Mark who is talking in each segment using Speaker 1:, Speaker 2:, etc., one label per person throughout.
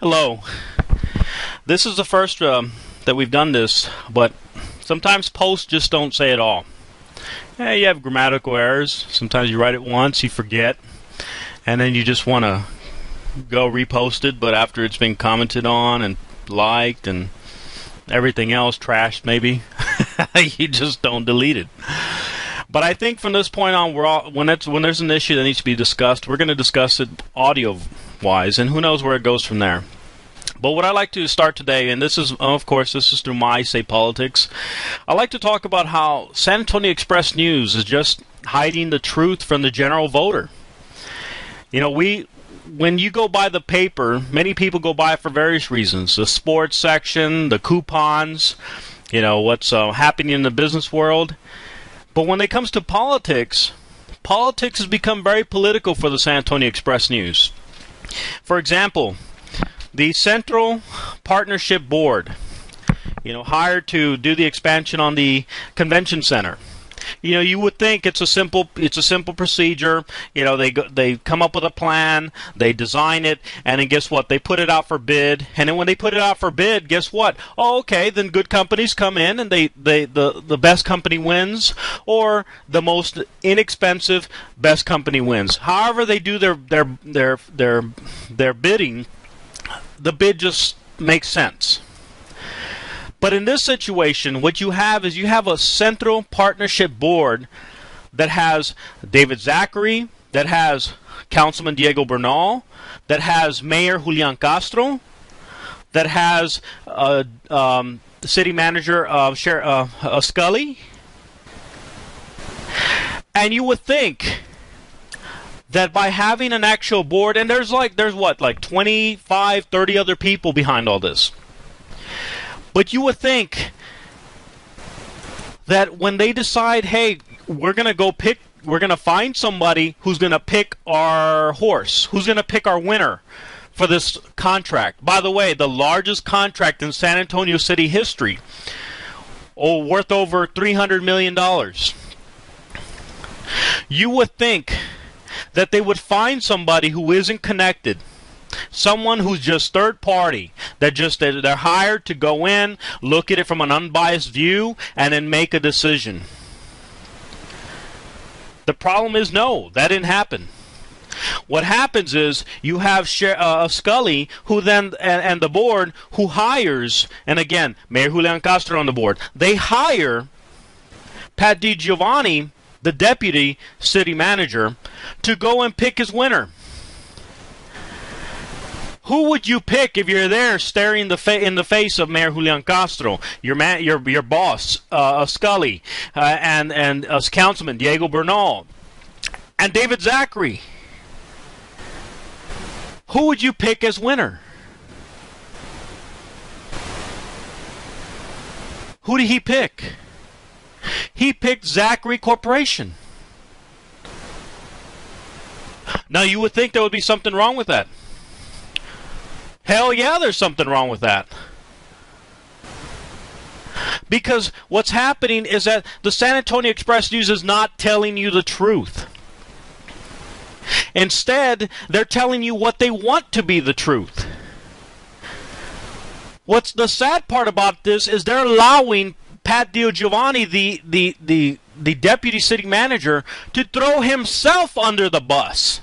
Speaker 1: Hello. This is the first that we've done this, but sometimes posts just don't say it all. Yeah, you have grammatical errors. Sometimes you write it once, you forget, and then you just want to go repost it, but after it's been commented on and liked and everything else trashed maybe, you just don't delete it. But I think from this point on, when there's an issue that needs to be discussed, we're going to discuss it audio-wise, and who knows where it goes from there. But what I'd like to start today, and this is, of course, this is through my Say Politics, I'd like to talk about how San Antonio Express News is just hiding the truth from the general voter. You know, when you go buy the paper, many people go buy it for various reasons. The sports section, the coupons, you know, what's happening in the business world. But when it comes to politics, politics has become very political for the San Antonio Express News. For example, the Central Partnership Board, hired to do the expansion on the convention center. You would think it's a simple procedure. They come up with a plan, they design it, and then guess what? They put it out for bid. And then when they put it out for bid, guess what? Oh, okay, then good companies come in and the best company wins, or the most inexpensive best company wins. However they do their bidding, the bid just makes sense. But in this situation, what you have is you have a Central Partnership Board that has David Zachary, that has Councilman Diego Bernal, that has Mayor Julian Castro, that has the City Manager Scully. And you would think that by having an actual board, and there's 25, 30 other people behind all this. But you would think that when they decide, hey, we're going to find somebody who's going to pick our horse, who's going to pick our winner for this contract. By the way, the largest contract in San Antonio City history, worth over $300 million. You would think that they would find somebody who isn't connected. Someone who's just third party, they're hired to go in, look at it from an unbiased view, and then make a decision. The problem is, no, that didn't happen. What happens is you have Scully, who then and the board who hires, and again, Mayor Julian Castro on the board. They hire Pat DiGiovanni, the deputy city manager, to go and pick his winner. Who would you pick if you're there staring in the face of Mayor Julian Castro, your boss, Scully, and Councilman Diego Bernal, and David Zachary? Who would you pick as winner? Who did he pick? He picked Zachary Corporation. Now you would think there would be something wrong with that. Hell yeah, there's something wrong with that. Because what's happening is that the San Antonio Express News is not telling you the truth. Instead, they're telling you what they want to be the truth. What's the sad part about this is they're allowing Pat DiGiovanni, the deputy city manager, to throw himself under the bus.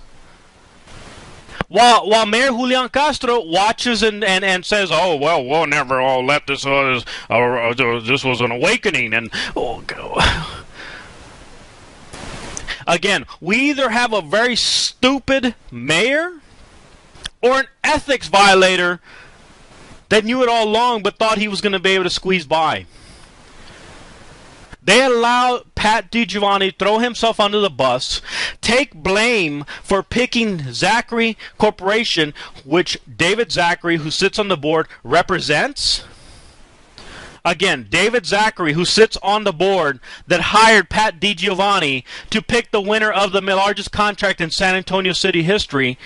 Speaker 1: While Mayor Julian Castro watches and says, "Oh well, we'll never all let this this was an awakening," and again, we either have a very stupid mayor or an ethics violator that knew it all along but thought he was going to be able to squeeze by. They allow Pat DiGiovanni to throw himself under the bus, take blame for picking Zachary Corporation, which David Zachary, who sits on the board, represents. Again, David Zachary, who sits on the board that hired Pat DiGiovanni to pick the winner of the largest contract in San Antonio City history.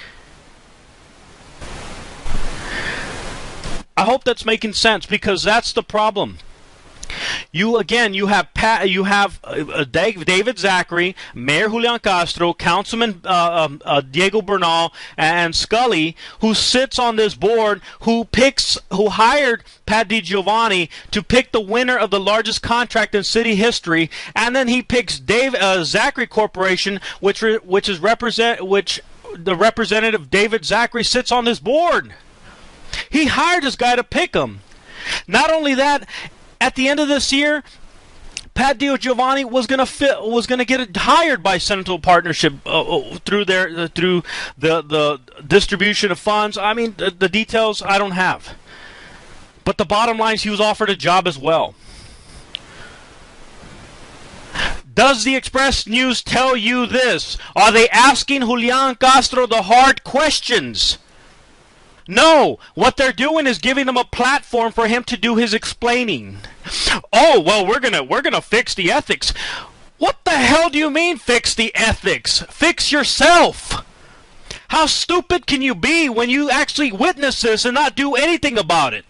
Speaker 1: I hope that's making sense, because that's the problem. You have David Zachary, Mayor Julian Castro, Councilman Diego Bernal, and Scully, who sits on this board, who hired Pat DiGiovanni to pick the winner of the largest contract in city history, and then he picks Zachary Corporation, which the representative David Zachary sits on this board. He hired this guy to pick him. Not only that, at the end of this year, Pat DiGiovanni was going to get hired by Sentinel Partnership through the distribution of funds. I mean, the details I don't have, but the bottom line is he was offered a job as well. Does the Express News tell you this? Are they asking Julian Castro the hard questions? No, what they're doing is giving him a platform for him to do his explaining. Oh, well, we're gonna fix the ethics. What the hell do you mean fix the ethics? Fix yourself. How stupid can you be when you actually witness this and not do anything about it?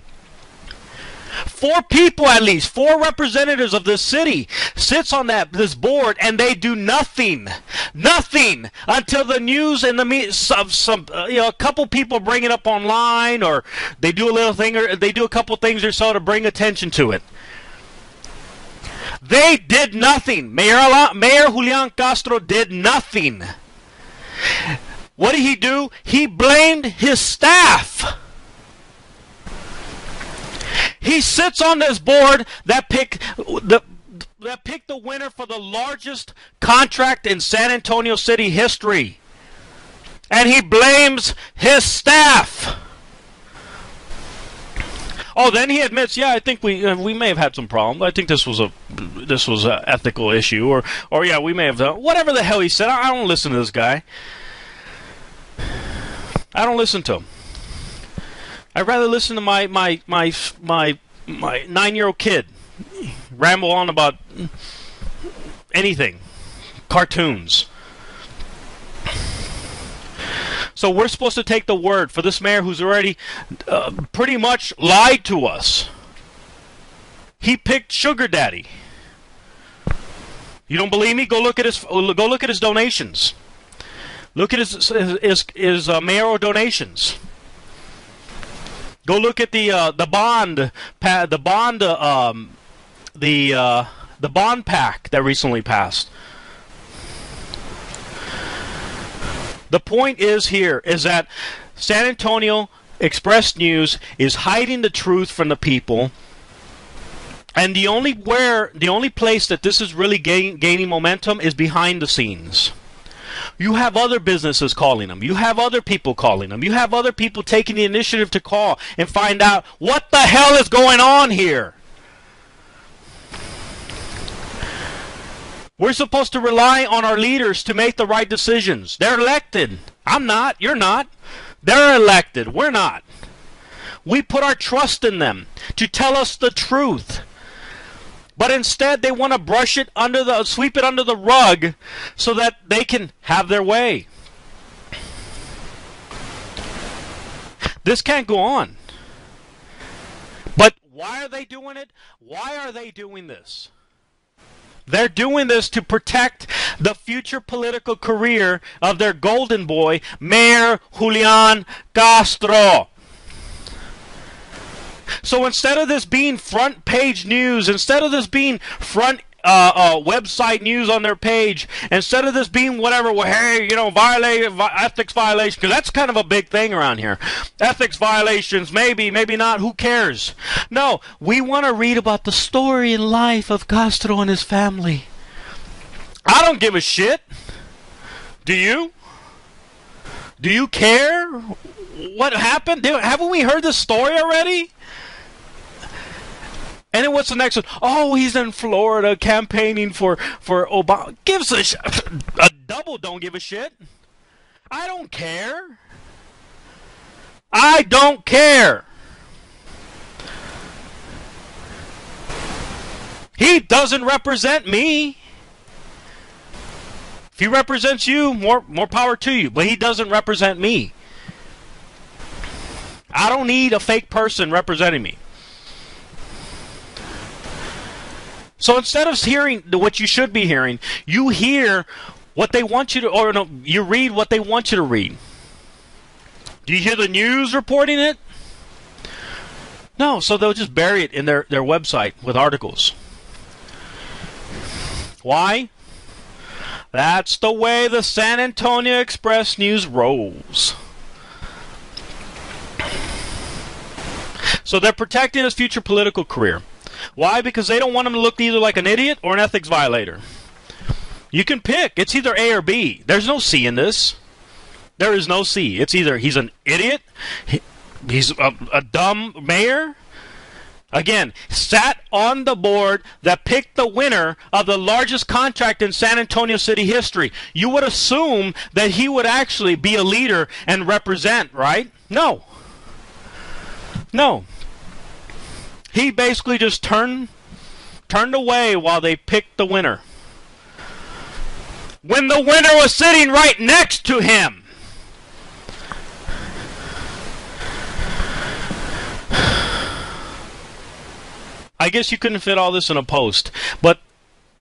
Speaker 1: 4 people at least, 4 representatives of this city sits on this board, and they do nothing until the news and a couple people bring it up online, or they do a little thing, or they do a couple things or so to bring attention to it. They did nothing. Mayor Julian Castro did nothing. What did he do? He blamed his staff. He sits on this board that picked the winner for the largest contract in San Antonio City history. And he blames his staff. Oh, then he admits, yeah, I think we may have had some problems. I think this was a ethical issue, or yeah, we may have done whatever the hell he said. I don't listen to this guy. I don't listen to him. I'd rather listen to my 9-year-old kid ramble on about anything, cartoons. So we're supposed to take the word for this mayor who's already pretty much lied to us. He picked Sugar Daddy. You don't believe me? Go look at his donations. Look at his mayoral donations. Go look at the bond pack that recently passed. The point is that San Antonio Express News is hiding the truth from the people, and the only place that this is really gaining momentum is behind the scenes. You have other businesses calling them. You have other people calling them. You have other people taking the initiative to call and find out what the hell is going on here. We're supposed to rely on our leaders to make the right decisions. They're elected. I'm not. You're not. They're elected. We're not. We put our trust in them to tell us the truth. But instead, they want to sweep it under the rug so that they can have their way. This can't go on. But why are they doing it? Why are they doing this? They're doing this to protect the future political career of their golden boy, Mayor Julian Castro. So instead of this being front page news, instead of this being front website news on their page, instead of this being whatever, well, hey, ethics violation, because that's kind of a big thing around here. Ethics violations, maybe not, who cares? No, we want to read about the story and life of Castro and his family. I don't give a shit. Do you? Do you care what happened? Haven't we heard this story already? And then what's the next one? Oh, he's in Florida campaigning for Obama. Gives a double don't give a shit. I don't care. I don't care. He doesn't represent me. If he represents you, more power to you. But he doesn't represent me. I don't need a fake person representing me. So instead of hearing what you should be hearing, you hear what they want you to, or no, you read what they want you to read. Do you hear the news reporting it? No, so they'll just bury it in their website with articles. Why? That's the way the San Antonio Express News rolls. So they're protecting his future political career. Why? Because they don't want him to look either like an idiot or an ethics violator. You can pick. It's either A or B. There's no C in this. There is no C. It's either he's an idiot, he's a dumb mayor. Again, sat on the board that picked the winner of the largest contract in San Antonio City history. You would assume that he would actually be a leader and represent, right? No. No. He basically just turned away while they picked the winner. When the winner was sitting right next to him. I guess you couldn't fit all this in a post, but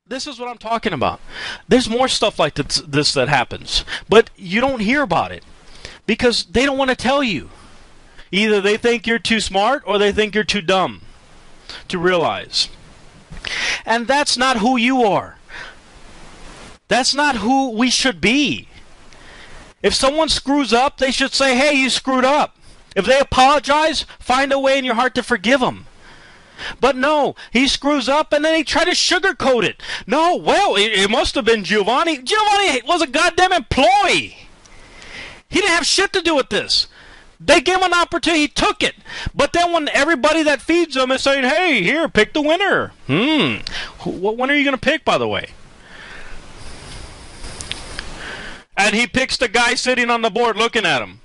Speaker 1: this is what I'm talking about. There's more stuff like this that happens, but you don't hear about it because they don't want to tell you. Either they think you're too smart or they think you're too dumb to realize. And that's not who you are. That's not who we should be. If someone screws up, they should say, hey, you screwed up. If they apologize, find a way in your heart to forgive them. But no, he screws up and then he try to sugarcoat it. No, well, it must have been Giovanni. Giovanni was a goddamn employee. He didn't have shit to do with this. They gave him an opportunity, he took it. But then when everybody that feeds him is saying, hey, here, pick the winner. What winner are you going to pick, by the way? And he picks the guy sitting on the board looking at him.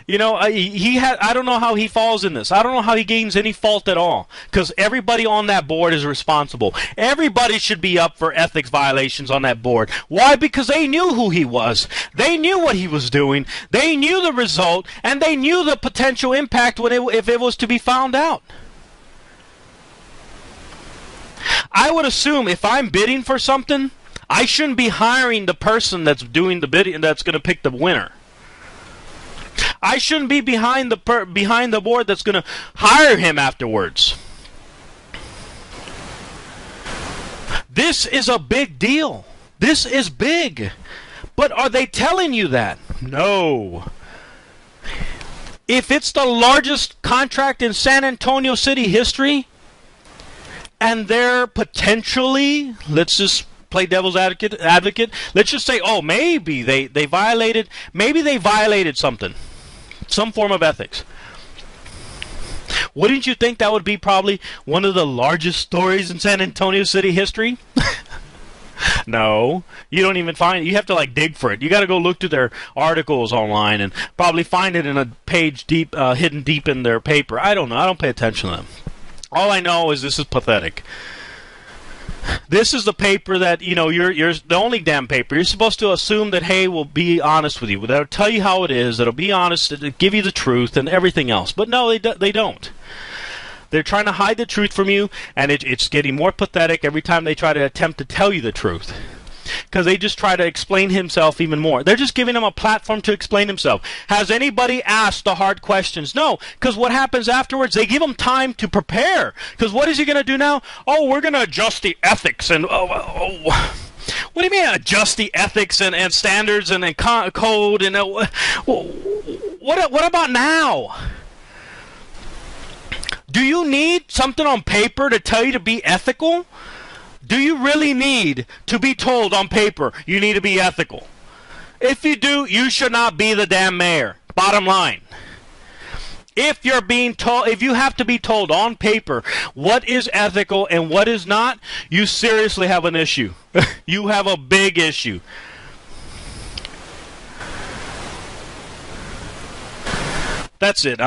Speaker 1: You know, I don't know how he falls in this. I don't know how he gains any fault at all. Because everybody on that board is responsible. Everybody should be up for ethics violations on that board. Why? Because they knew who he was. They knew what he was doing. They knew the result. And they knew the potential impact if it was to be found out. I would assume if I'm bidding for something, I shouldn't be hiring the person that's doing the bidding that's going to pick the winner. I shouldn't be behind the board that's going to hire him afterwards. This is a big deal. This is big. But are they telling you that? No. If it's the largest contract in San Antonio City history, and they're potentially, let's just play devil's advocate. Let's just say, oh, maybe they violated something. Some form of ethics. Wouldn't you think that would be probably one of the largest stories in San Antonio City history? No, you don't even find it. You have to like dig for it. You got to go look through their articles online and probably find it in a page deep, hidden deep in their paper. I don't know. I don't pay attention to them. All I know is this is pathetic. This is the paper that, you know, you're the only damn paper. You're supposed to assume that, hey, we'll be honest with you. They'll tell you how it is. It'll be honest. It'll give you the truth and everything else. But no, they don't. They're trying to hide the truth from you, and it's getting more pathetic every time they try to attempt to tell you the truth. Because they just try to explain himself even more. They're just giving him a platform to explain himself. Has anybody asked the hard questions? No, because what happens afterwards, they give him time to prepare. Because what is he going to do now? Oh, we're going to adjust the ethics. And what do you mean adjust the ethics and standards and code? And what about now? Do you need something on paper to tell you to be ethical? Do you really need to be told on paper you need to be ethical? If you do, you should not be the damn mayor. Bottom line. If you're being told, if you have to be told on paper what is ethical and what is not, you seriously have an issue. You have a big issue. That's it.